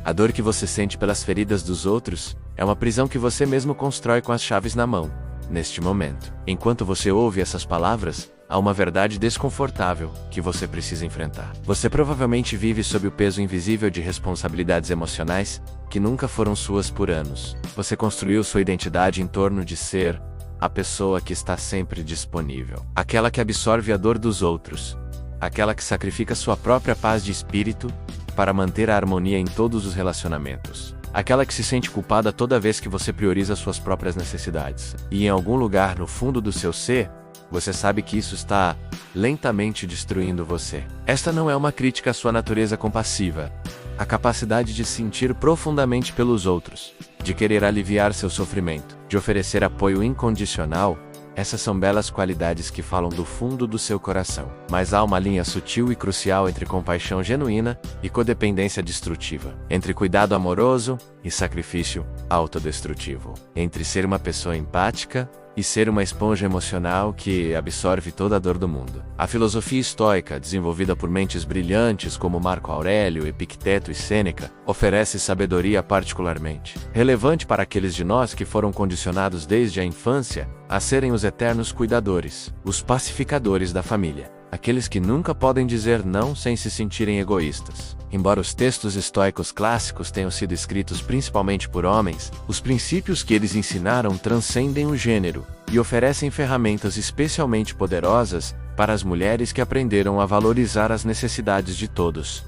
A dor que você sente pelas feridas dos outros é uma prisão que você mesmo constrói com as chaves na mão, neste momento. Enquanto você ouve essas palavras, há uma verdade desconfortável que você precisa enfrentar. Você provavelmente vive sob o peso invisível de responsabilidades emocionais que nunca foram suas por anos. Você construiu sua identidade em torno de ser a pessoa que está sempre disponível, aquela que absorve a dor dos outros, aquela que sacrifica sua própria paz de espírito para manter a harmonia em todos os relacionamentos. Aquela que se sente culpada toda vez que você prioriza suas próprias necessidades. E em algum lugar no fundo do seu ser, você sabe que isso está lentamente destruindo você. Esta não é uma crítica à sua natureza compassiva. A capacidade de sentir profundamente pelos outros, de querer aliviar seu sofrimento, de oferecer apoio incondicional, essas são belas qualidades que falam do fundo do seu coração. Mas há uma linha sutil e crucial entre compaixão genuína e codependência destrutiva. Entre cuidado amoroso e sacrifício autodestrutivo. Entre ser uma pessoa empática e ser uma esponja emocional que absorve toda a dor do mundo. A filosofia estoica, desenvolvida por mentes brilhantes como Marco Aurélio, Epicteto e Sêneca, oferece sabedoria particularmente relevante para aqueles de nós que foram condicionados desde a infância a serem os eternos cuidadores, os pacificadores da família. Aqueles que nunca podem dizer não sem se sentirem egoístas. Embora os textos estoicos clássicos tenham sido escritos principalmente por homens, os princípios que eles ensinaram transcendem o gênero e oferecem ferramentas especialmente poderosas para as mulheres que aprenderam a valorizar as necessidades de todos.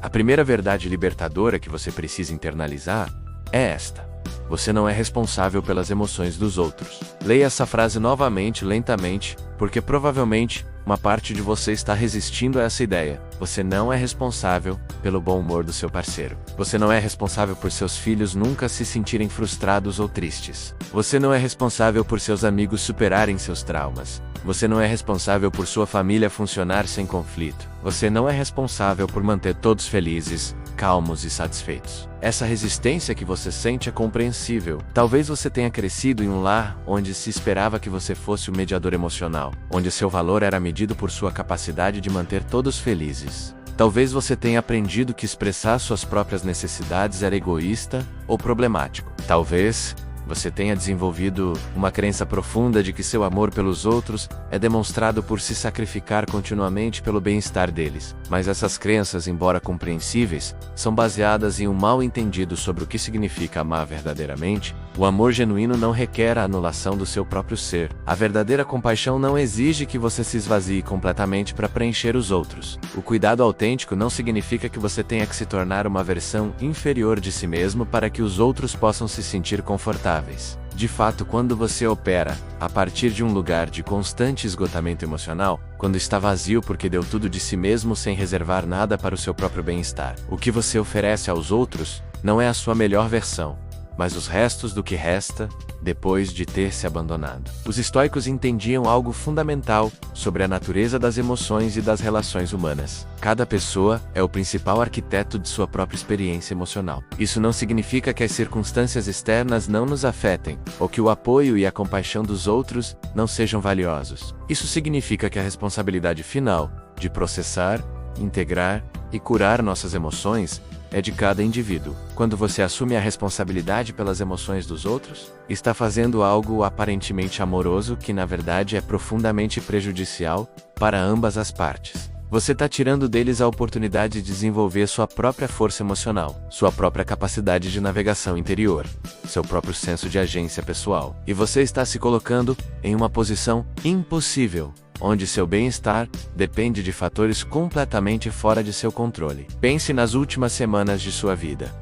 A primeira verdade libertadora que você precisa internalizar é esta: você não é responsável pelas emoções dos outros. Leia essa frase novamente, lentamente, porque provavelmente uma parte de você está resistindo a essa ideia. Você não é responsável pelo bom humor do seu parceiro. Você não é responsável por seus filhos nunca se sentirem frustrados ou tristes. Você não é responsável por seus amigos superarem seus traumas. Você não é responsável por sua família funcionar sem conflito. Você não é responsável por manter todos felizes, calmos e satisfeitos. Essa resistência que você sente é compreensível. Talvez você tenha crescido em um lar onde se esperava que você fosse o mediador emocional, onde seu valor era medido por sua capacidade de manter todos felizes. Talvez você tenha aprendido que expressar suas próprias necessidades era egoísta ou problemático. Talvez você tenha desenvolvido uma crença profunda de que seu amor pelos outros é demonstrado por se sacrificar continuamente pelo bem-estar deles. Mas essas crenças, embora compreensíveis, são baseadas em um mal-entendido sobre o que significa amar verdadeiramente. O amor genuíno não requer a anulação do seu próprio ser. A verdadeira compaixão não exige que você se esvazie completamente para preencher os outros. O cuidado autêntico não significa que você tenha que se tornar uma versão inferior de si mesmo para que os outros possam se sentir confortáveis. De fato, quando você opera a partir de um lugar de constante esgotamento emocional, quando está vazio porque deu tudo de si mesmo sem reservar nada para o seu próprio bem-estar, o que você oferece aos outros não é a sua melhor versão, mas os restos do que resta depois de ter se abandonado. Os estoicos entendiam algo fundamental sobre a natureza das emoções e das relações humanas. Cada pessoa é o principal arquiteto de sua própria experiência emocional. Isso não significa que as circunstâncias externas não nos afetem, ou que o apoio e a compaixão dos outros não sejam valiosos. Isso significa que a responsabilidade final de processar, integrar e curar nossas emoções é de cada indivíduo. Quando você assume a responsabilidade pelas emoções dos outros, está fazendo algo aparentemente amoroso que na verdade é profundamente prejudicial para ambas as partes. Você está tirando deles a oportunidade de desenvolver sua própria força emocional, sua própria capacidade de navegação interior, seu próprio senso de agência pessoal. E você está se colocando em uma posição impossível, onde seu bem-estar depende de fatores completamente fora de seu controle. Pense nas últimas semanas de sua vida.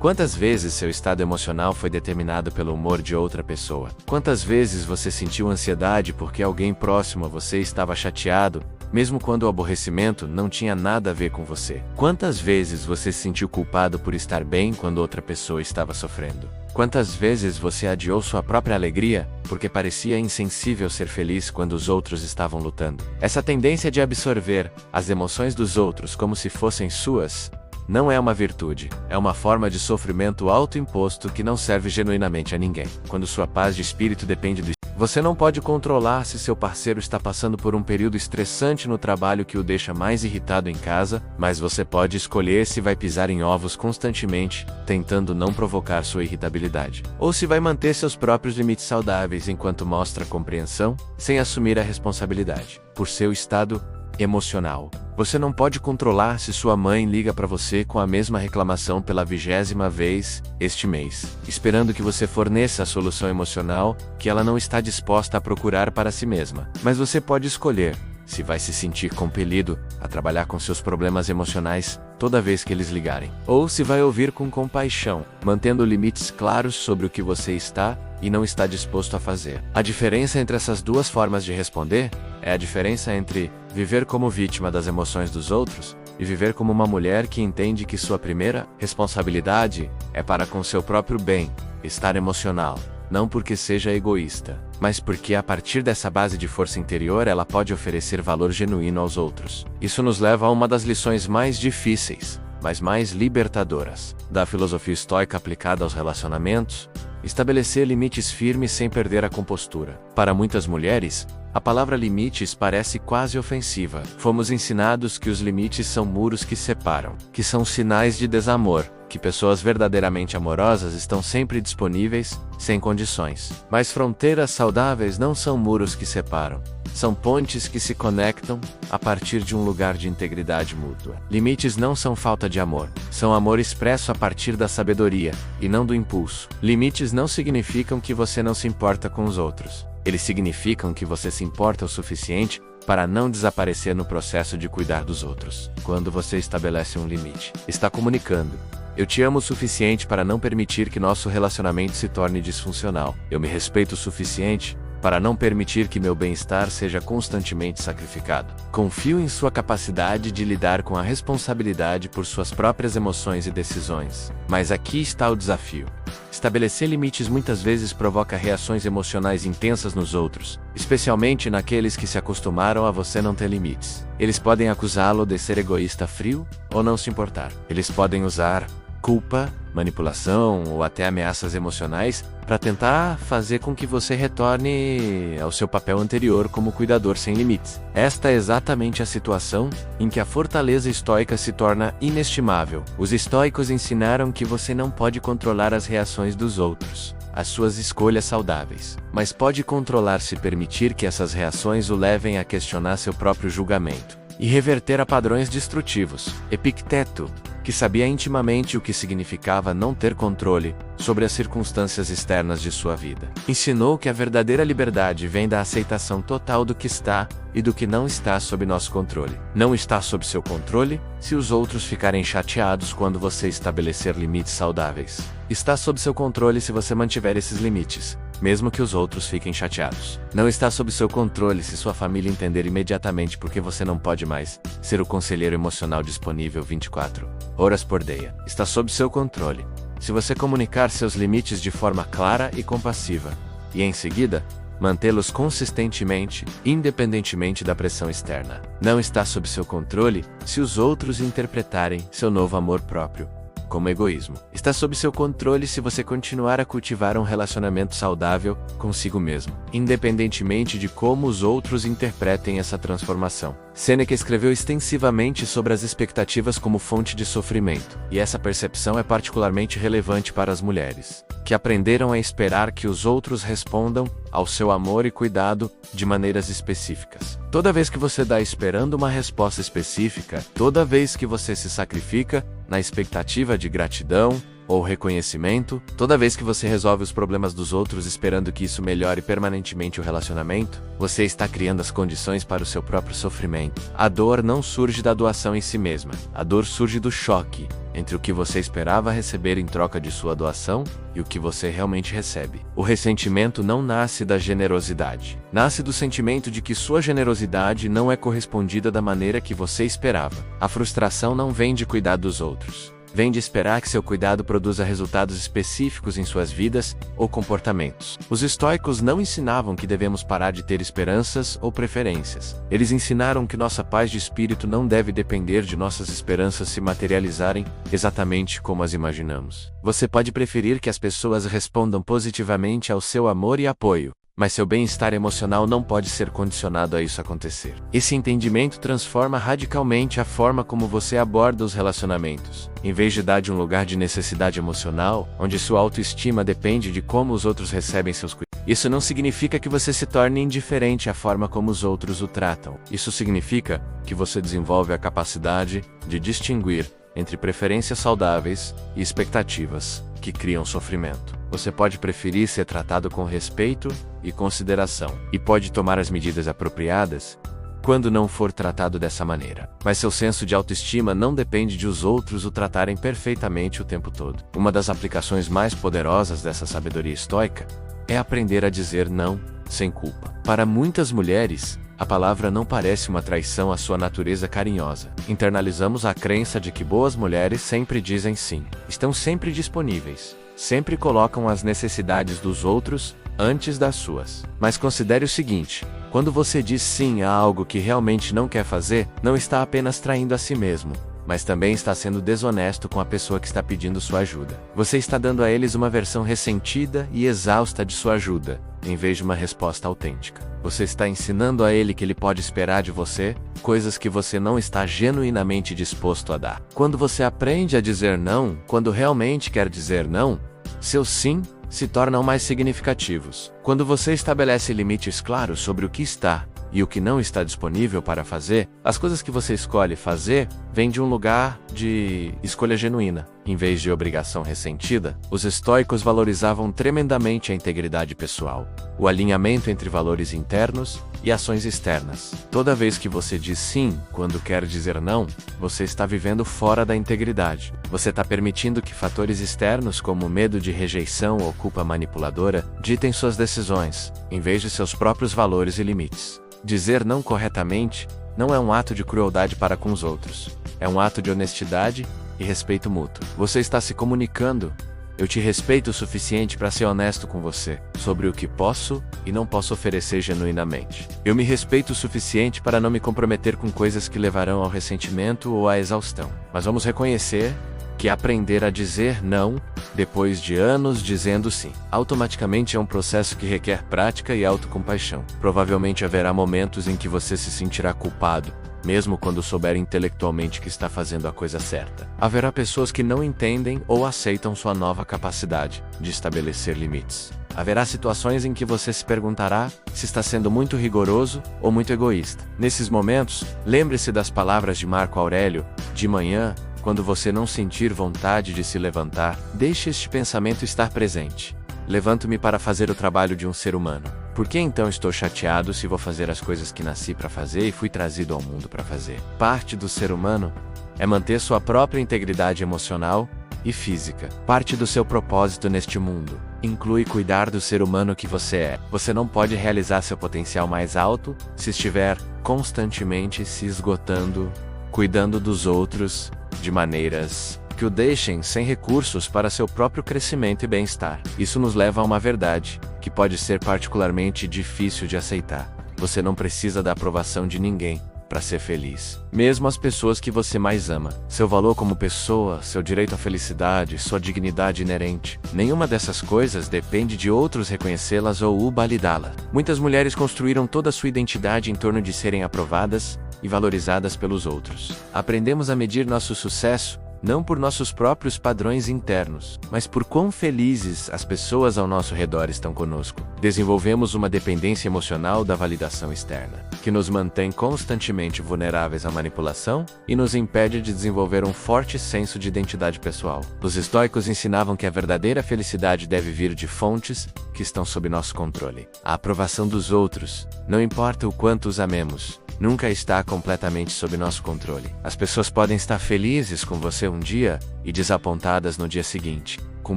Quantas vezes seu estado emocional foi determinado pelo humor de outra pessoa? Quantas vezes você sentiu ansiedade porque alguém próximo a você estava chateado, mesmo quando o aborrecimento não tinha nada a ver com você? Quantas vezes você se sentiu culpado por estar bem quando outra pessoa estava sofrendo? Quantas vezes você adiou sua própria alegria, porque parecia insensível ser feliz quando os outros estavam lutando? Essa tendência de absorver as emoções dos outros como se fossem suas, não é uma virtude, é uma forma de sofrimento autoimposto que não serve genuinamente a ninguém. Quando sua paz de espírito depende do Você não pode controlar se seu parceiro está passando por um período estressante no trabalho que o deixa mais irritado em casa, mas você pode escolher se vai pisar em ovos constantemente, tentando não provocar sua irritabilidade, ou se vai manter seus próprios limites saudáveis enquanto mostra compreensão, sem assumir a responsabilidade por seu estado emocional. Você não pode controlar se sua mãe liga para você com a mesma reclamação pela 20ª vez este mês, esperando que você forneça a solução emocional que ela não está disposta a procurar para si mesma. Mas você pode escolher se vai se sentir compelido a trabalhar com seus problemas emocionais toda vez que eles ligarem, ou se vai ouvir com compaixão, mantendo limites claros sobre o que você está e não está disposto a fazer. A diferença entre essas duas formas de responder é a diferença entre viver como vítima das emoções dos outros e viver como uma mulher que entende que sua primeira responsabilidade é para com seu próprio bem-estar emocional, não porque seja egoísta, mas porque a partir dessa base de força interior ela pode oferecer valor genuíno aos outros. Isso nos leva a uma das lições mais difíceis, mas mais libertadoras, da filosofia estoica aplicada aos relacionamentos: estabelecer limites firmes sem perder a compostura. Para muitas mulheres, a palavra limites parece quase ofensiva. Fomos ensinados que os limites são muros que separam, que são sinais de desamor, que pessoas verdadeiramente amorosas estão sempre disponíveis, sem condições. Mas fronteiras saudáveis não são muros que separam. São pontes que se conectam a partir de um lugar de integridade mútua. Limites não são falta de amor, são amor expresso a partir da sabedoria, e não do impulso. Limites não significam que você não se importa com os outros. Eles significam que você se importa o suficiente para não desaparecer no processo de cuidar dos outros. Quando você estabelece um limite, está comunicando: eu te amo o suficiente para não permitir que nosso relacionamento se torne disfuncional. Eu me respeito o suficiente para não permitir que meu bem-estar seja constantemente sacrificado. Confio em sua capacidade de lidar com a responsabilidade por suas próprias emoções e decisões. Mas aqui está o desafio. Estabelecer limites muitas vezes provoca reações emocionais intensas nos outros, especialmente naqueles que se acostumaram a você não ter limites. Eles podem acusá-lo de ser egoísta frio ou não se importar. Eles podem usar culpa, manipulação ou até ameaças emocionais para tentar fazer com que você retorne ao seu papel anterior como cuidador sem limites. Esta é exatamente a situação em que a fortaleza estoica se torna inestimável. Os estoicos ensinaram que você não pode controlar as reações dos outros, as suas escolhas saudáveis, mas pode controlar se permitir que essas reações o levem a questionar seu próprio julgamento e reverter a padrões destrutivos. Epicteto, que sabia intimamente o que significava não ter controle sobre as circunstâncias externas de sua vida, ensinou que a verdadeira liberdade vem da aceitação total do que está e do que não está sob nosso controle. Não está sob seu controle se os outros ficarem chateados quando você estabelecer limites saudáveis. Está sob seu controle se você mantiver esses limites, mesmo que os outros fiquem chateados. Não está sob seu controle se sua família entender imediatamente porque você não pode mais ser o conselheiro emocional disponível 24 horas por dia. Está sob seu controle se você comunicar seus limites de forma clara e compassiva, e em seguida, mantê-los consistentemente, independentemente da pressão externa. Não está sob seu controle se os outros interpretarem seu novo amor próprio como egoísmo. Está sob seu controle se você continuar a cultivar um relacionamento saudável consigo mesmo, independentemente de como os outros interpretem essa transformação. Sêneca escreveu extensivamente sobre as expectativas como fonte de sofrimento, e essa percepção é particularmente relevante para as mulheres, que aprenderam a esperar que os outros respondam ao seu amor e cuidado de maneiras específicas. Toda vez que você dá esperando uma resposta específica, toda vez que você se sacrifica na expectativa de gratidão ou reconhecimento, toda vez que você resolve os problemas dos outros esperando que isso melhore permanentemente o relacionamento, você está criando as condições para o seu próprio sofrimento. A dor não surge da doação em si mesma. A dor surge do choque entre o que você esperava receber em troca de sua doação e o que você realmente recebe. O ressentimento não nasce da generosidade. Nasce do sentimento de que sua generosidade não é correspondida da maneira que você esperava. A frustração não vem de cuidar dos outros. Vem de esperar que seu cuidado produza resultados específicos em suas vidas ou comportamentos. Os estoicos não ensinavam que devemos parar de ter esperanças ou preferências. Eles ensinaram que nossa paz de espírito não deve depender de nossas esperanças se materializarem exatamente como as imaginamos. Você pode preferir que as pessoas respondam positivamente ao seu amor e apoio, mas seu bem-estar emocional não pode ser condicionado a isso acontecer. Esse entendimento transforma radicalmente a forma como você aborda os relacionamentos. Em vez de dar de um lugar de necessidade emocional, onde sua autoestima depende de como os outros recebem seus cuidados. Isso não significa que você se torne indiferente à forma como os outros o tratam. Isso significa que você desenvolve a capacidade de distinguir entre preferências saudáveis e expectativas que criam sofrimento. Você pode preferir ser tratado com respeito e consideração, e pode tomar as medidas apropriadas quando não for tratado dessa maneira. Mas seu senso de autoestima não depende de os outros o tratarem perfeitamente o tempo todo. Uma das aplicações mais poderosas dessa sabedoria estoica é aprender a dizer não sem culpa. Para muitas mulheres, a palavra não parece uma traição à sua natureza carinhosa. Internalizamos a crença de que boas mulheres sempre dizem sim, estão sempre disponíveis, sempre colocam as necessidades dos outros antes das suas. Mas considere o seguinte: quando você diz sim a algo que realmente não quer fazer, não está apenas traindo a si mesmo, mas também está sendo desonesto com a pessoa que está pedindo sua ajuda. Você está dando a eles uma versão ressentida e exausta de sua ajuda, em vez de uma resposta autêntica. Você está ensinando a ele que ele pode esperar de você coisas que você não está genuinamente disposto a dar. Quando você aprende a dizer não, quando realmente quer dizer não, seus sim se tornam mais significativos. Quando você estabelece limites claros sobre o que está e o que não está disponível para fazer, as coisas que você escolhe fazer vêm de um lugar de escolha genuína, em vez de obrigação ressentida. Os estoicos valorizavam tremendamente a integridade pessoal, o alinhamento entre valores internos e ações externas. Toda vez que você diz sim quando quer dizer não, você está vivendo fora da integridade. Você está permitindo que fatores externos como medo de rejeição ou culpa manipuladora ditem suas decisões, em vez de seus próprios valores e limites. Dizer não corretamente não é um ato de crueldade para com os outros. É um ato de honestidade e respeito mútuo. Você está se comunicando: eu te respeito o suficiente para ser honesto com você sobre o que posso e não posso oferecer genuinamente. Eu me respeito o suficiente para não me comprometer com coisas que levarão ao ressentimento ou à exaustão. Mas vamos reconhecer que aprender a dizer não, depois de anos dizendo sim, automaticamente é um processo que requer prática e autocompaixão. Provavelmente haverá momentos em que você se sentirá culpado, mesmo quando souber intelectualmente que está fazendo a coisa certa. Haverá pessoas que não entendem ou aceitam sua nova capacidade de estabelecer limites. Haverá situações em que você se perguntará se está sendo muito rigoroso ou muito egoísta. Nesses momentos, lembre-se das palavras de Marco Aurélio: de manhã, quando você não sentir vontade de se levantar, deixe este pensamento estar presente. Levanto-me para fazer o trabalho de um ser humano. Por que então estou chateado se vou fazer as coisas que nasci para fazer e fui trazido ao mundo para fazer? Parte do ser humano é manter sua própria integridade emocional e física. Parte do seu propósito neste mundo inclui cuidar do ser humano que você é. Você não pode realizar seu potencial mais alto se estiver constantemente se esgotando, cuidando dos outros de maneiras que o deixem sem recursos para seu próprio crescimento e bem-estar. Isso nos leva a uma verdade que pode ser particularmente difícil de aceitar. Você não precisa da aprovação de ninguém para ser feliz. Mesmo as pessoas que você mais ama. Seu valor como pessoa, seu direito à felicidade, sua dignidade inerente. Nenhuma dessas coisas depende de outros reconhecê-las ou validá-las. Muitas mulheres construíram toda a sua identidade em torno de serem aprovadas e valorizadas pelos outros. Aprendemos a medir nosso sucesso não por nossos próprios padrões internos, mas por quão felizes as pessoas ao nosso redor estão conosco. Desenvolvemos uma dependência emocional da validação externa, que nos mantém constantemente vulneráveis à manipulação e nos impede de desenvolver um forte senso de identidade pessoal. Os estoicos ensinavam que a verdadeira felicidade deve vir de fontes que estão sob nosso controle. A aprovação dos outros, não importa o quanto os amemos, nunca está completamente sob nosso controle. As pessoas podem estar felizes com você um dia e desapontadas no dia seguinte, com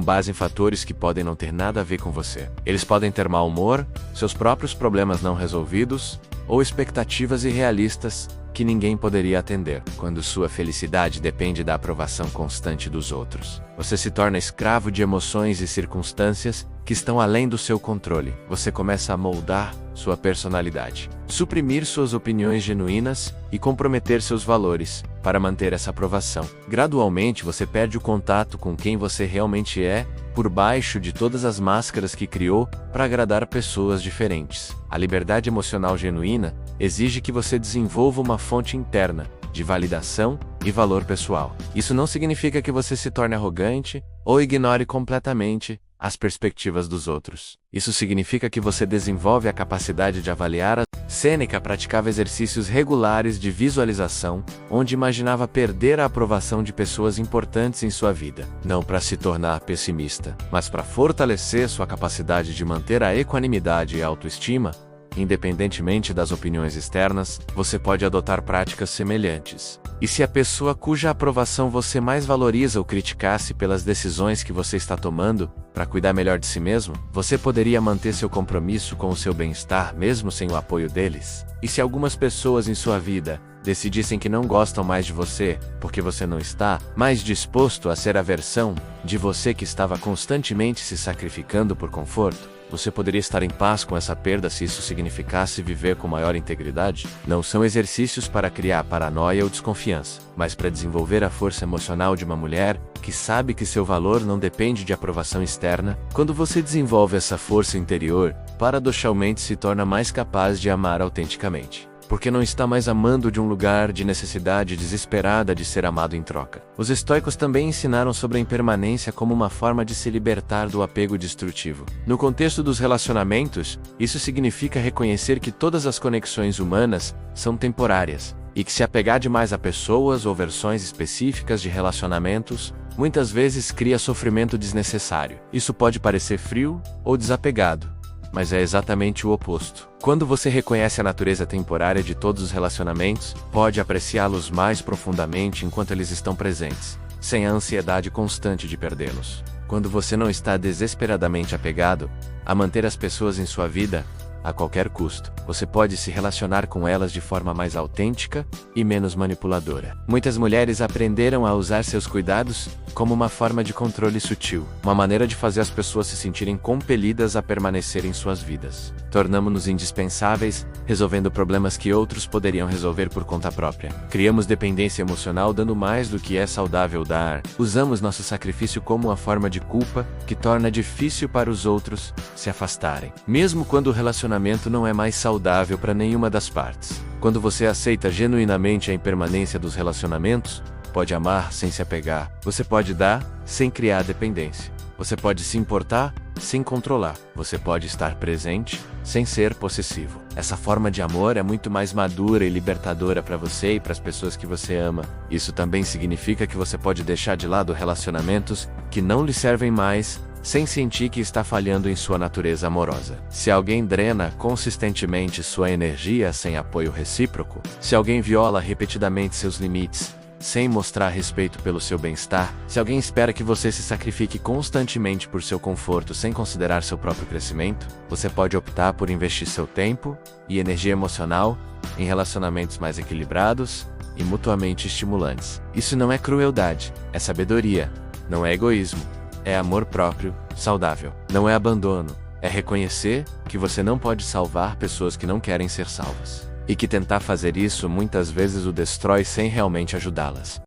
base em fatores que podem não ter nada a ver com você. Eles podem ter mau humor, seus próprios problemas não resolvidos, ou expectativas irrealistas que ninguém poderia atender. Quando sua felicidade depende da aprovação constante dos outros, você se torna escravo de emoções e circunstâncias que estão além do seu controle. Você começa a moldar sua personalidade, suprimir suas opiniões genuínas e comprometer seus valores para manter essa aprovação. Gradualmente você perde o contato com quem você realmente é, por baixo de todas as máscaras que criou para agradar pessoas diferentes. A liberdade emocional genuína exige que você desenvolva uma fonte interna de validação e valor pessoal. Isso não significa que você se torne arrogante ou ignore completamente as perspectivas dos outros. Isso significa que você desenvolve a capacidade de avaliar. Sêneca praticava exercícios regulares de visualização, onde imaginava perder a aprovação de pessoas importantes em sua vida, não para se tornar pessimista, mas para fortalecer sua capacidade de manter a equanimidade e a autoestima. Independentemente das opiniões externas, você pode adotar práticas semelhantes. E se a pessoa cuja aprovação você mais valoriza o criticasse pelas decisões que você está tomando para cuidar melhor de si mesmo, você poderia manter seu compromisso com o seu bem-estar mesmo sem o apoio deles? E se algumas pessoas em sua vida decidissem que não gostam mais de você, porque você não está mais disposto a ser a versão de você que estava constantemente se sacrificando por conforto? Você poderia estar em paz com essa perda se isso significasse viver com maior integridade? Não são exercícios para criar paranoia ou desconfiança, mas para desenvolver a força emocional de uma mulher que sabe que seu valor não depende de aprovação externa. Quando você desenvolve essa força interior, paradoxalmente se torna mais capaz de amar autenticamente, porque não está mais amando de um lugar de necessidade desesperada de ser amado em troca. Os estoicos também ensinaram sobre a impermanência como uma forma de se libertar do apego destrutivo. No contexto dos relacionamentos, isso significa reconhecer que todas as conexões humanas são temporárias, e que se apegar demais a pessoas ou versões específicas de relacionamentos, muitas vezes cria sofrimento desnecessário. Isso pode parecer frio ou desapegado, mas é exatamente o oposto. Quando você reconhece a natureza temporária de todos os relacionamentos, pode apreciá-los mais profundamente enquanto eles estão presentes, sem a ansiedade constante de perdê-los. Quando você não está desesperadamente apegado a manter as pessoas em sua vida a qualquer custo, você pode se relacionar com elas de forma mais autêntica e menos manipuladora. Muitas mulheres aprenderam a usar seus cuidados como uma forma de controle sutil, uma maneira de fazer as pessoas se sentirem compelidas a permanecer em suas vidas. Tornamo-nos indispensáveis, resolvendo problemas que outros poderiam resolver por conta própria. Criamos dependência emocional dando mais do que é saudável dar. Usamos nosso sacrifício como uma forma de culpa que torna difícil para os outros se afastarem, mesmo quando o relacionamento não é mais saudável para nenhuma das partes. Quando você aceita genuinamente a impermanência dos relacionamentos, pode amar sem se apegar. Você pode dar sem criar dependência. Você pode se importar sem controlar. Você pode estar presente sem ser possessivo. Essa forma de amor é muito mais madura e libertadora para você e para as pessoas que você ama. Isso também significa que você pode deixar de lado relacionamentos que não lhe servem mais, sem sentir que está falhando em sua natureza amorosa. Se alguém drena consistentemente sua energia sem apoio recíproco, se alguém viola repetidamente seus limites, sem mostrar respeito pelo seu bem-estar, se alguém espera que você se sacrifique constantemente por seu conforto sem considerar seu próprio crescimento, você pode optar por investir seu tempo e energia emocional em relacionamentos mais equilibrados e mutuamente estimulantes. Isso não é crueldade, é sabedoria, não é egoísmo. É amor próprio, saudável. Não é abandono, é reconhecer que você não pode salvar pessoas que não querem ser salvas. E que tentar fazer isso muitas vezes o destrói sem realmente ajudá-las.